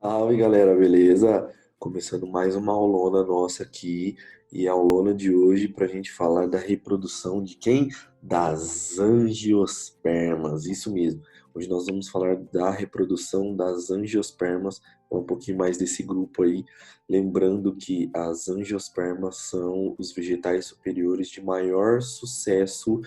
Salve galera, beleza? Começando mais uma aulona nossa aqui, e a aulona de hoje para a gente falar da reprodução de quem? Das angiospermas, isso mesmo. Hoje nós vamos falar da reprodução das angiospermas, um pouquinho mais desse grupo aí. Lembrando que as angiospermas são os vegetais superiores de maior sucesso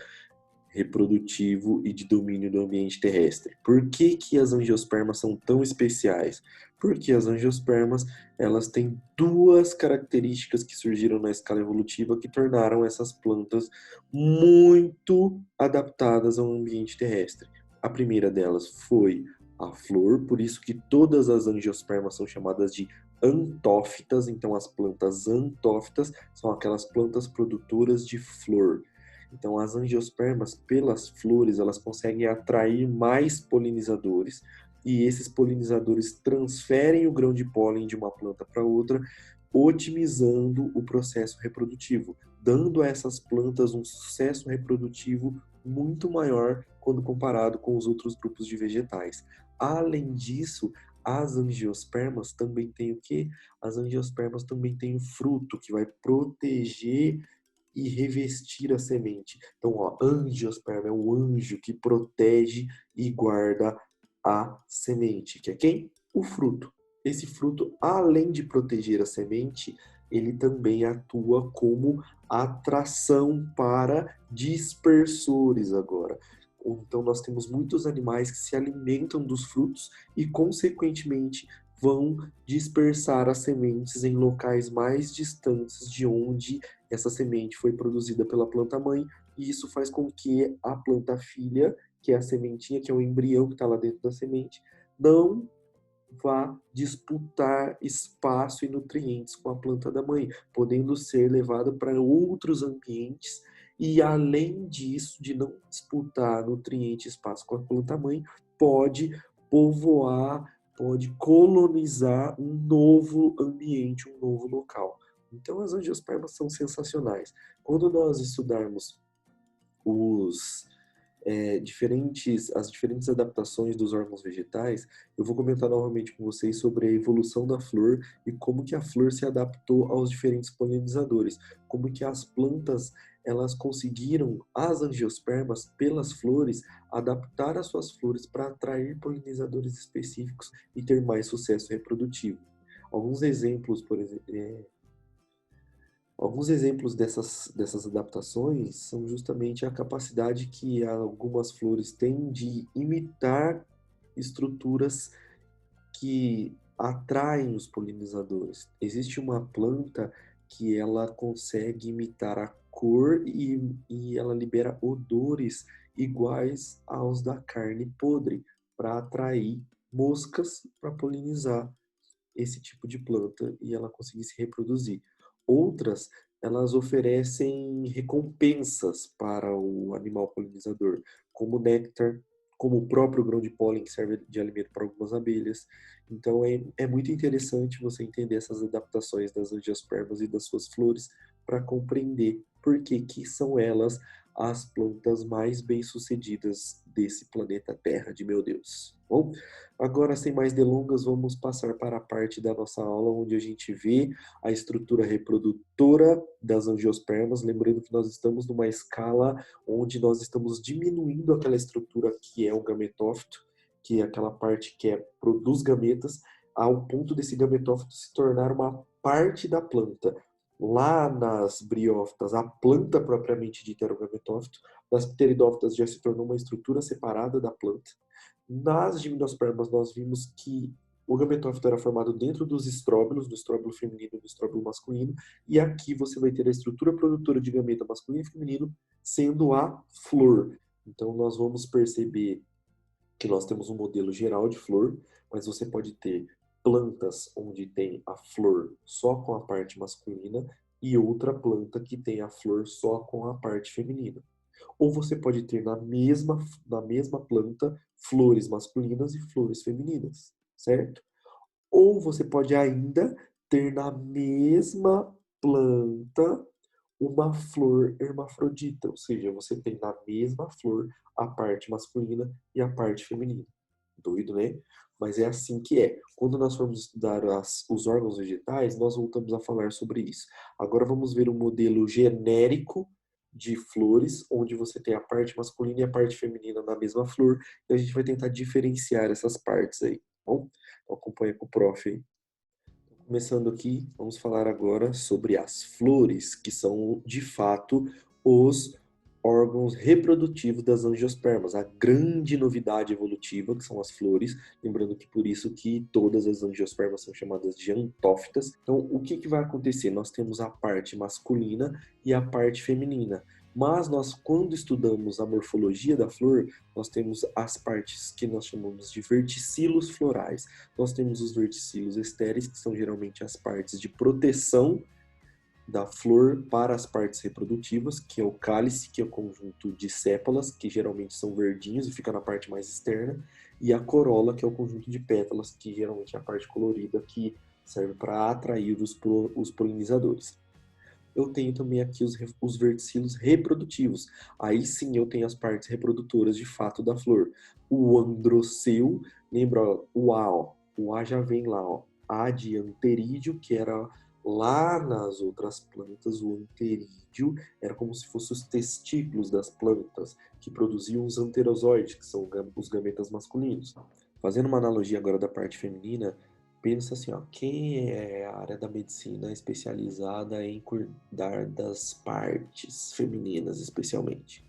reprodutivo e de domínio do ambiente terrestre. Por que que as angiospermas são tão especiais? Porque as angiospermas, elas têm duas características que surgiram na escala evolutiva que tornaram essas plantas muito adaptadas ao ambiente terrestre. A primeira delas foi a flor, por isso que todas as angiospermas são chamadas de antófitas. Então as plantas antófitas são aquelas plantas produtoras de flor. Então, as angiospermas, pelas flores, elas conseguem atrair mais polinizadores e esses polinizadores transferem o grão de pólen de uma planta para outra, otimizando o processo reprodutivo, dando a essas plantas um sucesso reprodutivo muito maior quando comparado com os outros grupos de vegetais. Além disso, as angiospermas também têm o quê? As angiospermas também têm o fruto que vai proteger e revestir a semente. Então, ó, angiosperma é o anjo que protege e guarda a semente, que é quem? O fruto. Esse fruto, além de proteger a semente, ele também atua como atração para dispersores agora. Então, nós temos muitos animais que se alimentam dos frutos e, consequentemente, vão dispersar as sementes em locais mais distantes de onde essa semente foi produzida pela planta mãe, e isso faz com que a planta filha, que é a sementinha, que é o embrião que está lá dentro da semente, não vá disputar espaço e nutrientes com a planta da mãe, podendo ser levado para outros ambientes. E além disso, de não disputar nutriente e espaço com a planta mãe, pode povoar, pode colonizar um novo ambiente, um novo local. Então as angiospermas são sensacionais. Quando nós estudarmos os as diferentes adaptações dos órgãos vegetais, eu vou comentar novamente com vocês sobre a evolução da flor e como que a flor se adaptou aos diferentes polinizadores, como que as plantas elas conseguiram, as angiospermas, pelas flores, adaptar as suas flores para atrair polinizadores específicos e ter mais sucesso reprodutivo. Alguns exemplos, por exemplo, alguns exemplos dessas adaptações são justamente a capacidade que algumas flores têm de imitar estruturas que atraem os polinizadores. Existe uma planta que ela consegue imitar a cor e ela libera odores iguais aos da carne podre para atrair moscas para polinizar esse tipo de planta e ela conseguir se reproduzir. Outras, elas oferecem recompensas para o animal polinizador, como néctar, como o próprio grão de pólen que serve de alimento para algumas abelhas. Então é muito interessante você entender essas adaptações das angiospermas e das suas flores para compreender por que que são elas as plantas mais bem-sucedidas desse planeta Terra de meu Deus. Bom, agora, sem mais delongas, vamos passar para a parte da nossa aula onde a gente vê a estrutura reprodutora das angiospermas. Lembrando que nós estamos numa escala onde nós estamos diminuindo aquela estrutura que é o gametófito, que é aquela parte que produz gametas, ao ponto desse gametófito se tornar uma parte da planta. Lá nas briófitas, a planta propriamente dita era o gametófito. Nas pteridófitas já se tornou uma estrutura separada da planta. Nas gimnospermas, nós vimos que o gametófito era formado dentro dos estróbilos, do estróbilo feminino e do estróbilo masculino, e aqui você vai ter a estrutura produtora de gameta masculino e feminino sendo a flor. Então, nós vamos perceber que nós temos um modelo geral de flor, mas você pode ter plantas onde tem a flor só com a parte masculina e outra planta que tem a flor só com a parte feminina. Ou você pode ter na mesma planta flores masculinas e flores femininas, certo? Ou você pode ainda ter na mesma planta uma flor hermafrodita, ou seja, você tem na mesma flor a parte masculina e a parte feminina. Doido, né? mas é assim que é. Quando nós formos estudar os órgãos vegetais, nós voltamos a falar sobre isso. Agora vamos ver um modelo genérico de flores, onde você tem a parte masculina e a parte feminina na mesma flor, e a gente vai tentar diferenciar essas partes aí, tá bom? Então acompanha com o prof aí. Começando aqui, vamos falar agora sobre as flores, que são de fato os órgãos reprodutivos das angiospermas, a grande novidade evolutiva, que são as flores, lembrando que por isso que todas as angiospermas são chamadas de antófitas. Então, o que vai acontecer? Nós temos a parte masculina e a parte feminina. Mas nós, quando estudamos a morfologia da flor, nós temos as partes que nós chamamos de verticilos florais. Nós temos os verticilos estéreis, que são geralmente as partes de proteção da flor para as partes reprodutivas, que é o cálice, que é o conjunto de sépalas, que geralmente são verdinhos e fica na parte mais externa, e a corola, que é o conjunto de pétalas, que geralmente é a parte colorida, que serve para atrair os polinizadores. Eu tenho também aqui os verticilos reprodutivos. Aí sim eu tenho as partes reprodutoras de fato da flor. O androceu, lembra ó, o A, ó, o A já vem lá, ó, A de anterídeo, que era lá nas outras plantas, o anterídeo era como se fossem os testículos das plantas, que produziam os anterozoides, que são os gametas masculinos. Fazendo uma analogia agora da parte feminina, pensa assim, ó, quem é a área da medicina especializada em cuidar das partes femininas, especialmente?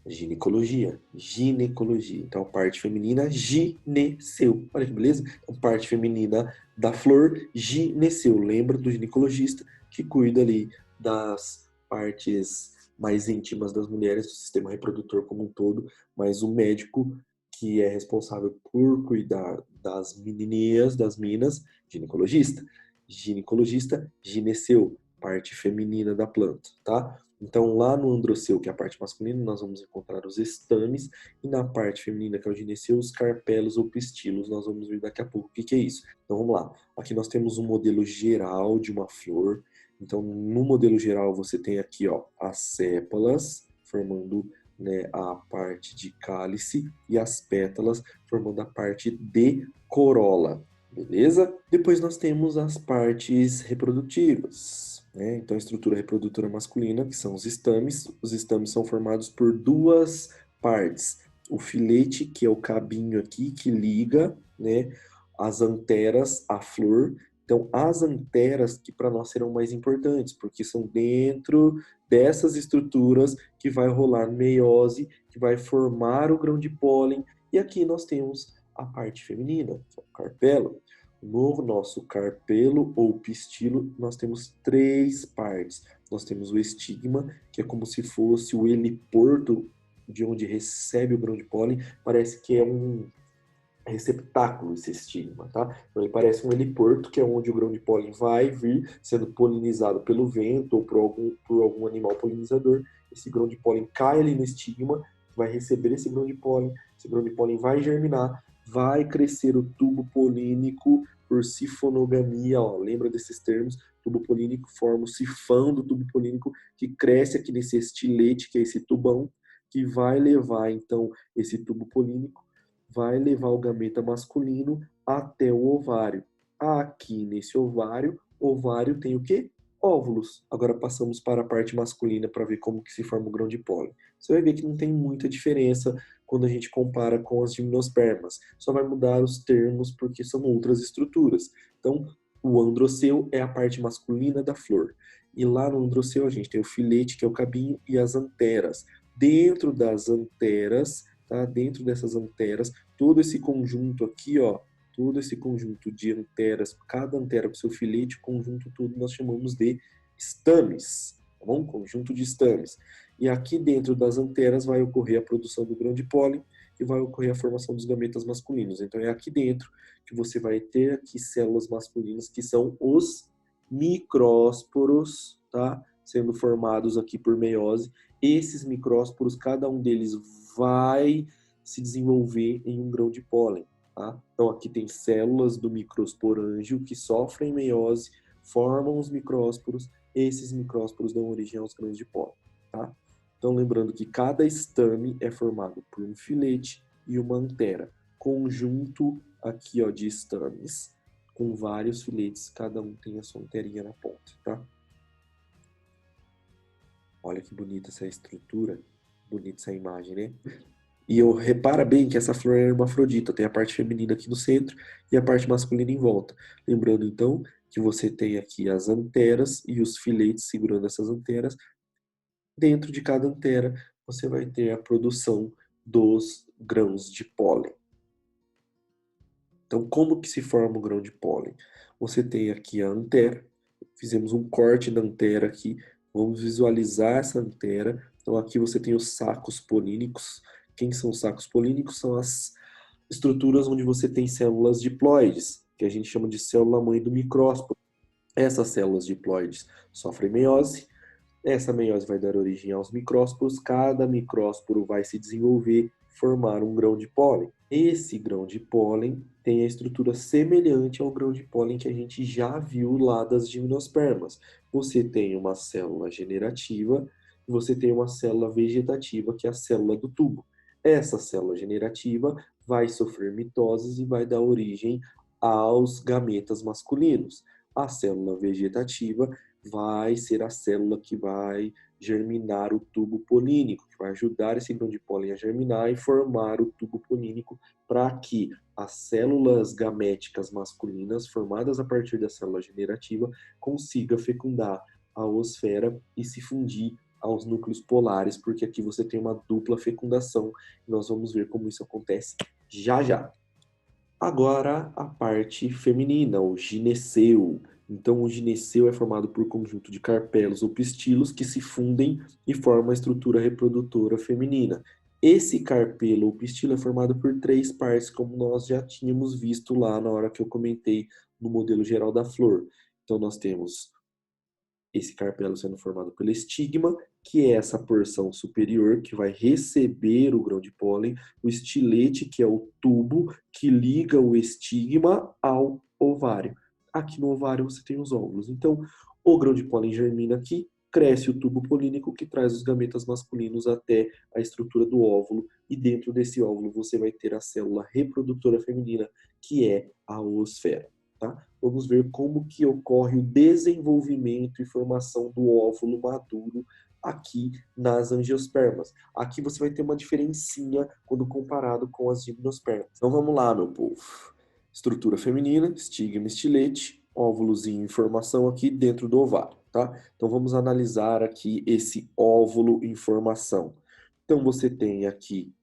Ginecologia, ginecologia. Então, parte feminina, gineceu. Olha que beleza? Então, parte feminina da flor, gineceu. Lembra do ginecologista que cuida ali das partes mais íntimas das mulheres, do sistema reprodutor como um todo, mas o médico que é responsável por cuidar das menininhas, das minas, ginecologista. Ginecologista, gineceu, parte feminina da planta, tá? Então, lá no androceu, que é a parte masculina, nós vamos encontrar os estames, e na parte feminina, que é o gineceu, os carpelos ou pistilos. Nós vamos ver daqui a pouco o que é isso. Então, vamos lá. Aqui nós temos um modelo geral de uma flor. Então, no modelo geral, você tem aqui, ó, as sépalas, formando, né, a parte de cálice, e as pétalas, formando a parte de corola. Beleza? Depois nós temos as partes reprodutivas, né? Então, a estrutura reprodutora masculina, que são os estames. Os estames são formados por duas partes. O filete, que é o cabinho aqui, que liga, né, as anteras à flor. Então, as anteras que para nós serão mais importantes, porque são dentro dessas estruturas que vai rolar meiose, que vai formar o grão de pólen. E aqui nós temos a parte feminina, que é o carpelo. No nosso carpelo ou pistilo, nós temos três partes. Nós temos o estigma, que é como se fosse o heliporto de onde recebe o grão de pólen. Parece que é um receptáculo esse estigma, tá? Então ele parece um heliporto, que é onde o grão de pólen vai vir sendo polinizado pelo vento ou por algum animal polinizador. Esse grão de pólen cai ali no estigma, vai receber esse grão de pólen vai germinar, vai crescer o tubo polínico por sifonogamia, ó, lembra desses termos? Tubo polínico forma o sifão do tubo polínico que cresce aqui nesse estilete, que é esse tubão, que vai levar então esse tubo polínico vai levar o gameta masculino até o ovário. Aqui nesse ovário tem o quê? Óvulos. Agora passamos para a parte masculina para ver como que se forma o grão de pólen. Você vai ver que não tem muita diferença quando a gente compara com as gimnospermas. Só vai mudar os termos porque são outras estruturas. Então, o androceu é a parte masculina da flor. E lá no androceu a gente tem o filete, que é o cabinho, e as anteras. Dentro das anteras, tá? Dentro dessas anteras, todo esse conjunto aqui, ó, todo esse conjunto de anteras, cada antera com seu filete, conjunto todo nós chamamos de estames, tá bom? Conjunto de estames. E aqui dentro das anteras vai ocorrer a produção do grão de pólen e vai ocorrer a formação dos gametas masculinos. Então é aqui dentro que você vai ter aqui células masculinas que são os micrósporos, tá? Sendo formados aqui por meiose. Esses micrósporos, cada um deles vai se desenvolver em um grão de pólen. Tá? Então aqui tem células do microsporângio que sofrem meiose, formam os micrósporos, esses micrósporos dão origem aos grãos de pólen. Tá? Então lembrando que cada estame é formado por um filete e uma antera. conjunto aqui, ó, de estames, com vários filetes, cada um tem a sua anterinha na ponta, tá? Olha que bonita essa estrutura, bonita essa imagem, né? E eu repara bem que essa flor é hermafrodita, tem a parte feminina aqui no centro e a parte masculina em volta. Lembrando então que você tem aqui as anteras e os filetes segurando essas anteras. Dentro de cada antera você vai ter a produção dos grãos de pólen. Então, como que se forma o grão de pólen? Você tem aqui a antera, fizemos um corte da antera aqui, vamos visualizar essa antera. Então, aqui você tem os sacos polínicos. Quem são os sacos polínicos? São as estruturas onde você tem células diploides, que a gente chama de célula-mãe do micrósporo. Essas células diploides sofrem meiose. Essa meiose vai dar origem aos micrósporos. Cada micrósporo vai se desenvolver, formar um grão de pólen. Esse grão de pólen tem a estrutura semelhante ao grão de pólen que a gente já viu lá das gimnospermas. Você tem uma célula generativa e você tem uma célula vegetativa, que é a célula do tubo. Essa célula generativa vai sofrer mitoses e vai dar origem aos gametas masculinos. A célula vegetativa vai ser a célula que vai germinar o tubo polínico, que vai ajudar esse grão de pólen a germinar e formar o tubo polínico para que as células gaméticas masculinas, formadas a partir da célula generativa, consiga fecundar a oosfera e se fundir aos núcleos polares, porque aqui você tem uma dupla fecundação. Nós vamos ver como isso acontece já já. Agora a parte feminina, o gineceu. Então, o gineceu é formado por conjunto de carpelos ou pistilos que se fundem e formam a estrutura reprodutora feminina. Esse carpelo ou pistilo é formado por três partes, como nós já tínhamos visto lá na hora que eu comentei no modelo geral da flor. Então, nós temos esse carpelo sendo formado pelo estigma, que é essa porção superior que vai receber o grão de pólen, o estilete, que é o tubo que liga o estigma ao ovário. Aqui no ovário você tem os óvulos. Então, o grão de pólen germina aqui, cresce o tubo polínico que traz os gametas masculinos até a estrutura do óvulo, e dentro desse óvulo você vai ter a célula reprodutora feminina, que é a oosfera. Tá? Vamos ver como que ocorre o desenvolvimento e formação do óvulo maduro aqui nas angiospermas. Aqui você vai ter uma diferencinha quando comparado com as gimnospermas. Então vamos lá, meu povo. Estrutura feminina, estigma, estilete, óvulozinho em formação aqui dentro do ovário, tá? Então vamos analisar aqui esse óvulo em formação. Então você tem aqui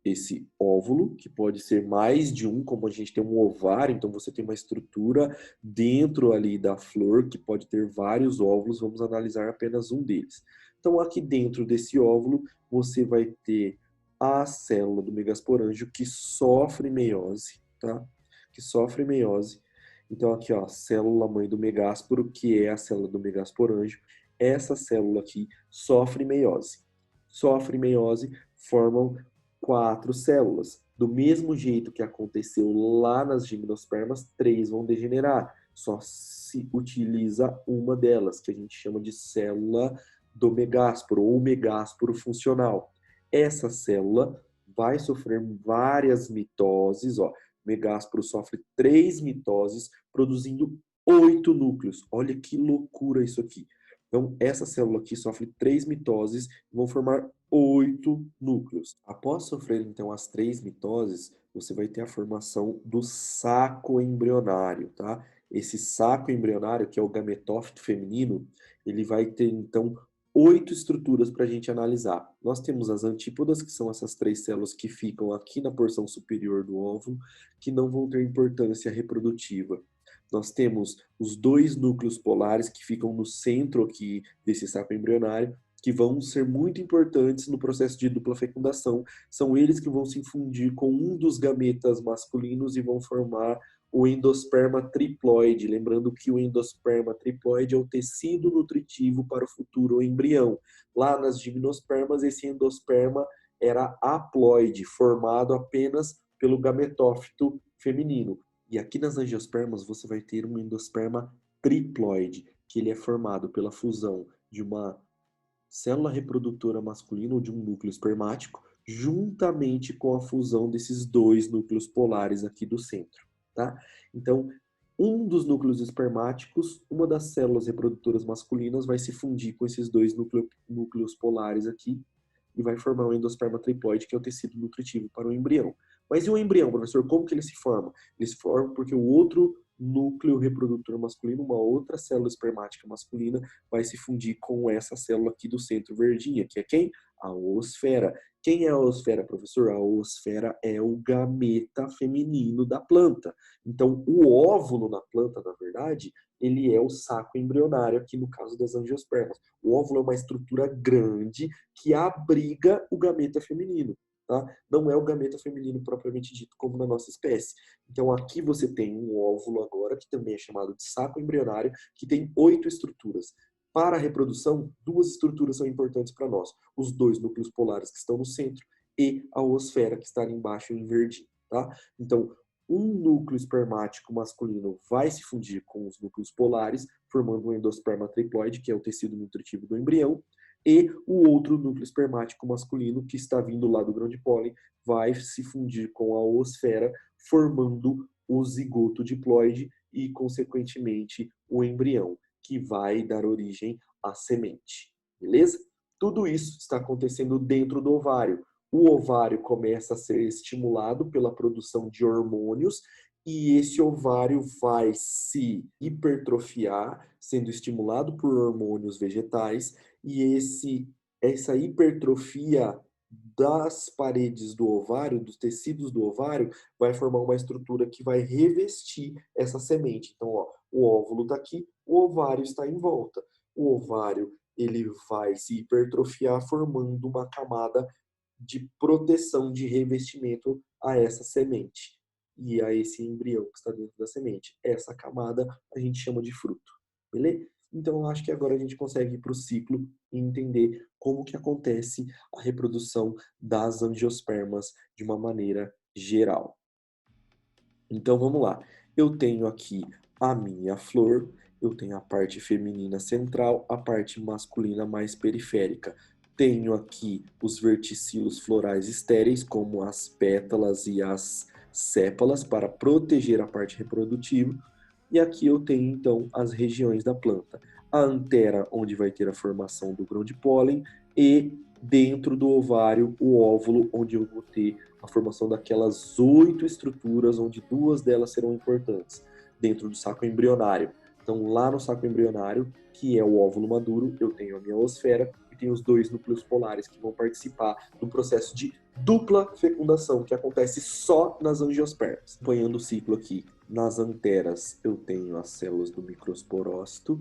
esse óvulo, que pode ser mais de um, como a gente tem um ovário, então você tem uma estrutura dentro ali da flor que pode ter vários óvulos, vamos analisar apenas um deles. Então aqui dentro desse óvulo você vai ter a célula do megasporângio que sofre meiose, tá? Que sofre meiose. Então aqui, ó, a célula mãe do megásporo, que é a célula do megasporângio, essa célula aqui sofre meiose. Sofre meiose, formam quatro células. Do mesmo jeito que aconteceu lá nas gimnospermas, três vão degenerar. Só se utiliza uma delas, que a gente chama de célula do megásporo ou megásporo funcional. Essa célula vai sofrer várias mitoses, ó. O megásporo sofre 3 mitoses, produzindo 8 núcleos. Olha que loucura isso aqui. Então, essa célula aqui sofre 3 mitoses e vão formar 8 núcleos. Após sofrer, então, as 3 mitoses, você vai ter a formação do saco embrionário, tá? Esse saco embrionário, que é o gametófito feminino, ele vai ter, então, 8 estruturas para a gente analisar. Nós temos as antípodas, que são essas 3 células que ficam aqui na porção superior do óvulo, que não vão ter importância reprodutiva. Nós temos os 2 núcleos polares que ficam no centro aqui desse saco embrionário, que vão ser muito importantes no processo de dupla fecundação. São eles que vão se fundir com um dos gametas masculinos e vão formar o endosperma triploide. Lembrando que o endosperma triploide é o tecido nutritivo para o futuro embrião. Lá nas gimnospermas, esse endosperma era haploide, formado apenas pelo gametófito feminino. E aqui nas angiospermas você vai ter um endosperma triploide, que ele é formado pela fusão de uma célula reprodutora masculina ou de um núcleo espermático juntamente com a fusão desses dois núcleos polares aqui do centro, tá? Então, um dos núcleos espermáticos, uma das células reprodutoras masculinas vai se fundir com esses dois núcleos polares aqui e vai formar o endosperma triploide, que é o tecido nutritivo para o embrião. Mas e o embrião, professor? Como que ele se forma? Ele se forma porque o outro núcleo reprodutor masculino, uma outra célula espermática masculina, vai se fundir com essa célula aqui do centro verdinha, que é quem? A oosfera. Quem é a oosfera, professor? A oosfera é o gameta feminino da planta. Então, o óvulo na planta, na verdade, ele é o saco embrionário, aqui no caso das angiospermas. O óvulo é uma estrutura grande que abriga o gameta feminino. Tá? Não é o gameta feminino propriamente dito, como na nossa espécie. Então, aqui você tem um óvulo agora, que também é chamado de saco embrionário, que tem 8 estruturas. Para a reprodução, 2 estruturas são importantes para nós. Os 2 núcleos polares que estão no centro e a oosfera que está ali embaixo em verdinho. Tá? Então, um núcleo espermático masculino vai se fundir com os núcleos polares, formando um endosperma triploide, que é o tecido nutritivo do embrião, e o outro núcleo espermático masculino, que está vindo lá do grão de pólen, vai se fundir com a oosfera, formando o zigoto diploide e, consequentemente, o embrião, que vai dar origem à semente. Beleza? Tudo isso está acontecendo dentro do ovário. O ovário começa a ser estimulado pela produção de hormônios e esse ovário vai se hipertrofiar, sendo estimulado por hormônios vegetais, e essa hipertrofia das paredes do ovário, dos tecidos do ovário, vai formar uma estrutura que vai revestir essa semente. Então, ó, o óvulo está aqui, o ovário está em volta. O ovário ele vai se hipertrofiar, formando uma camada de proteção, de revestimento a essa semente e a esse embrião que está dentro da semente. Essa camada a gente chama de fruto, beleza? Então, eu acho que agora a gente consegue ir para o ciclo e entender como que acontece a reprodução das angiospermas de uma maneira geral. Então, vamos lá. Eu tenho aqui a minha flor, eu tenho a parte feminina central, a parte masculina mais periférica. Tenho aqui os verticilos florais estéreis, como as pétalas e as sépalas, para proteger a parte reprodutiva. E aqui eu tenho, então, as regiões da planta. A antera, onde vai ter a formação do grão de pólen, e dentro do ovário, o óvulo, onde eu vou ter a formação daquelas 8 estruturas, onde 2 delas serão importantes, dentro do saco embrionário. Então, lá no saco embrionário, que é o óvulo maduro, eu tenho a minha oosfera e tenho os 2 núcleos polares que vão participar do processo de dupla fecundação, que acontece só nas angiospermas. Acompanhando o ciclo aqui, nas anteras eu tenho as células do microsporócito,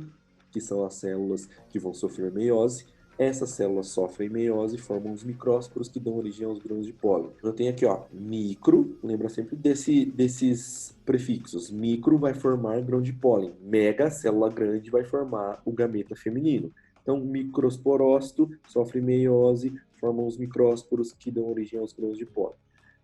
que são as células que vão sofrer meiose. Essas células sofrem meiose e formam os micrósporos que dão origem aos grãos de pólen. Eu tenho aqui, ó, micro, lembra sempre desses prefixos. Micro vai formar grão de pólen. Mega, célula grande, vai formar o gameta feminino. Então, microsporócito sofre meiose, formam os micrósporos que dão origem aos grãos de pólen.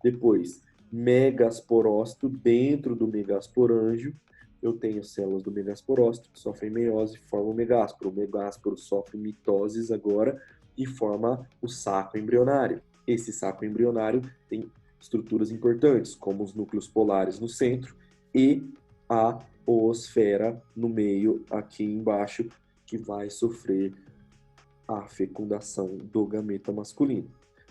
Depois, megasporócito, dentro do megasporângio, eu tenho células do megasporócito que sofrem meiose e formam o megásporo. O megásporo sofre mitoses agora e forma o saco embrionário. Esse saco embrionário tem estruturas importantes, como os núcleos polares no centro e a oosfera no meio, aqui embaixo, que vai sofrer a fecundação do gameta masculino.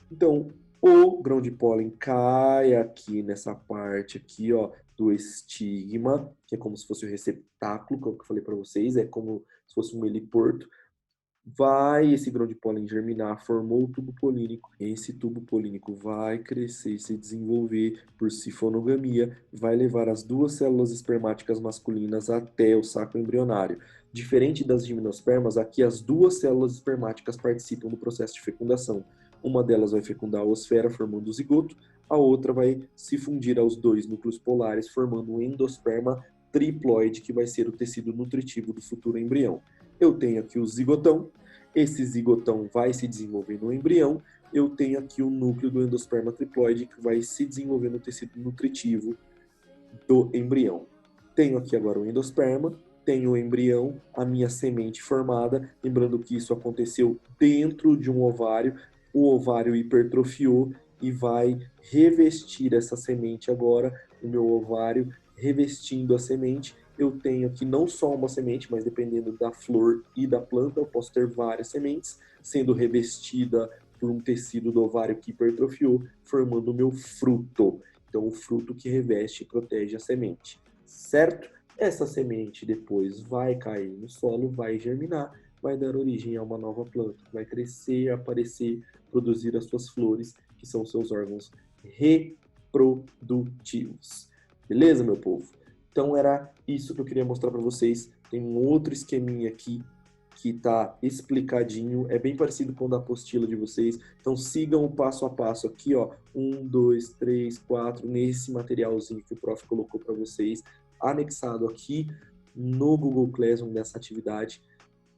Então, o grão de pólen cai aqui nessa parte aqui, ó, do estigma, que é como se fosse o receptáculo, que é o que eu falei para vocês, é como se fosse um heliporto. Vai esse grão de pólen germinar, formou o tubo polínico. Esse tubo polínico vai crescer e se desenvolver por sifonogamia, vai levar as 2 células espermáticas masculinas até o saco embrionário. Diferente das gimnospermas, aqui as 2 células espermáticas participam do processo de fecundação. Uma delas vai fecundar a oosfera, formando o zigoto, a outra vai se fundir aos 2 núcleos polares, formando um endosperma triploide, que vai ser o tecido nutritivo do futuro embrião. Eu tenho aqui o zigotão, esse zigotão vai se desenvolver no embrião, eu tenho aqui o núcleo do endosperma triploide que vai se desenvolver no tecido nutritivo do embrião. Tenho aqui agora o endosperma, tenho o embrião, a minha semente formada, lembrando que isso aconteceu dentro de um ovário, o ovário hipertrofiou e vai revestir essa semente agora, o meu ovário revestindo a semente. Eu tenho aqui não só uma semente, mas dependendo da flor e da planta, eu posso ter várias sementes sendo revestida por um tecido do ovário que hipertrofiou, formando o meu fruto. Então, o fruto que reveste e protege a semente, certo? Essa semente depois vai cair no solo, vai germinar, vai dar origem a uma nova planta, vai crescer, aparecer, produzir as suas flores, que são seus órgãos reprodutivos. Beleza, meu povo? Então era isso que eu queria mostrar para vocês. Tem um outro esqueminha aqui que está explicadinho, é bem parecido com o da apostila de vocês. Então sigam o passo a passo aqui, ó, 1, 2, 3, 4, nesse materialzinho que o prof colocou para vocês, anexado aqui no Google Classroom nessa atividade.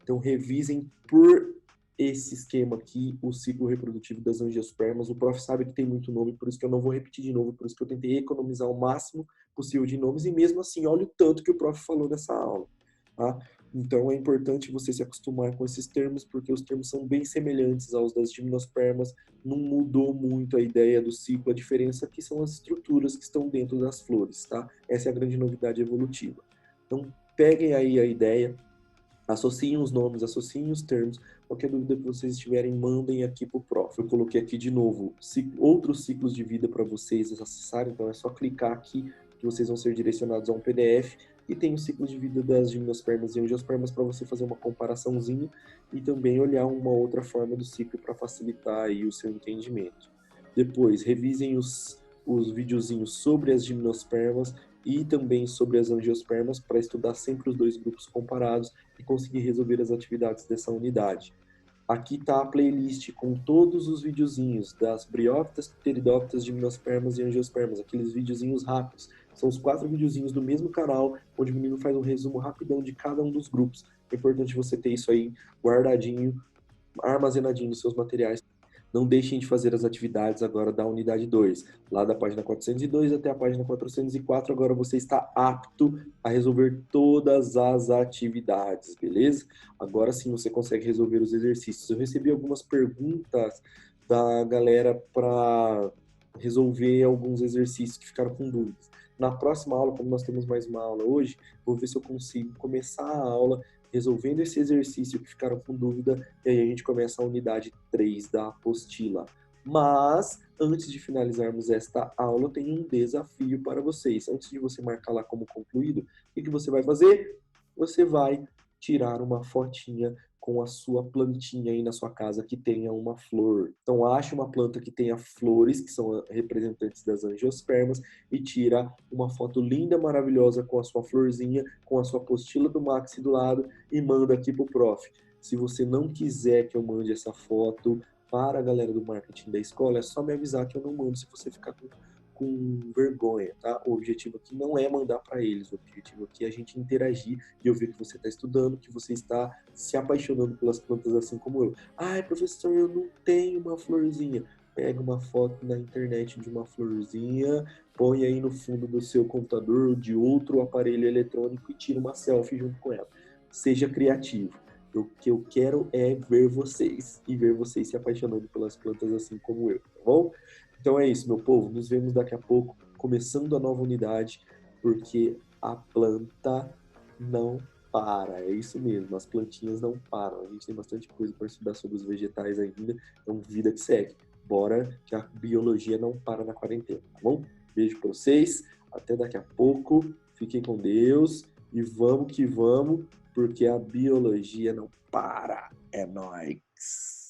Então revisem por esse esquema aqui, o ciclo reprodutivo das angiospermas. O prof sabe que tem muito nome, por isso que eu não vou repetir de novo, por isso que eu tentei economizar o máximo possível de nomes, e mesmo assim, olha o tanto que o prof falou nessa aula, tá? Então é importante você se acostumar com esses termos, porque os termos são bem semelhantes aos das gimnospermas, não mudou muito a ideia do ciclo, a diferença aqui são as estruturas que estão dentro das flores, tá? Essa é a grande novidade evolutiva. Então peguem aí a ideia, associem os nomes, associem os termos. Qualquer dúvida que vocês tiverem, mandem aqui para o prof. Eu coloquei aqui de novo outros ciclos de vida para vocês acessarem, então é só clicar aqui que vocês vão ser direcionados a um PDF e tem o ciclo de vida das gimnospermas e angiospermas para você fazer uma comparaçãozinha e também olhar uma outra forma do ciclo para facilitar aí o seu entendimento. Depois, revisem os videozinhos sobre as gimnospermas e também sobre as angiospermas para estudar sempre os dois grupos comparados e conseguir resolver as atividades dessa unidade. Aqui está a playlist com todos os videozinhos das briófitas, pteridófitas, gimnospermas e angiospermas, aqueles videozinhos rápidos. São os 4 videozinhos do mesmo canal, onde o menino faz um resumo rapidão de cada um dos grupos. É importante você ter isso aí guardadinho, armazenadinho nos seus materiais. Não deixem de fazer as atividades agora da unidade 2, lá da página 402 até a página 404. Agora você está apto a resolver todas as atividades, beleza? Agora sim você consegue resolver os exercícios. Eu recebi algumas perguntas da galera para resolver alguns exercícios que ficaram com dúvidas. Na próxima aula, como nós temos mais uma aula hoje, vou ver se eu consigo começar a aula resolvendo esse exercício que ficaram com dúvida, e aí a gente começa a unidade 3 da apostila. Mas, antes de finalizarmos esta aula, eu tenho um desafio para vocês. Antes de você marcar lá como concluído, o que você vai fazer? Você vai tirar uma fotinha com a sua plantinha aí na sua casa que tenha uma flor. Então, ache uma planta que tenha flores, que são representantes das angiospermas, e tira uma foto linda, maravilhosa com a sua florzinha, com a sua apostila do Maxi do lado e manda aqui pro prof. Se você não quiser que eu mande essa foto para a galera do marketing da escola, é só me avisar que eu não mando se você ficar com vergonha, tá? O objetivo aqui não é mandar para eles, o objetivo aqui é a gente interagir e eu ver que você está estudando, que você está se apaixonando pelas plantas assim como eu. Ai, professor, eu não tenho uma florzinha. Pega uma foto na internet de uma florzinha, põe aí no fundo do seu computador ou de outro aparelho eletrônico e tira uma selfie junto com ela. Seja criativo. O que eu quero é ver vocês e ver vocês se apaixonando pelas plantas assim como eu, tá bom? Então é isso, meu povo. Nos vemos daqui a pouco, começando a nova unidade, porque a planta não para. É isso mesmo, as plantinhas não param. A gente tem bastante coisa para estudar sobre os vegetais ainda, então vida que segue. Bora que a biologia não para na quarentena, tá bom? Beijo para vocês, até daqui a pouco. Fiquem com Deus e vamos que vamos, porque a biologia não para. É nóis!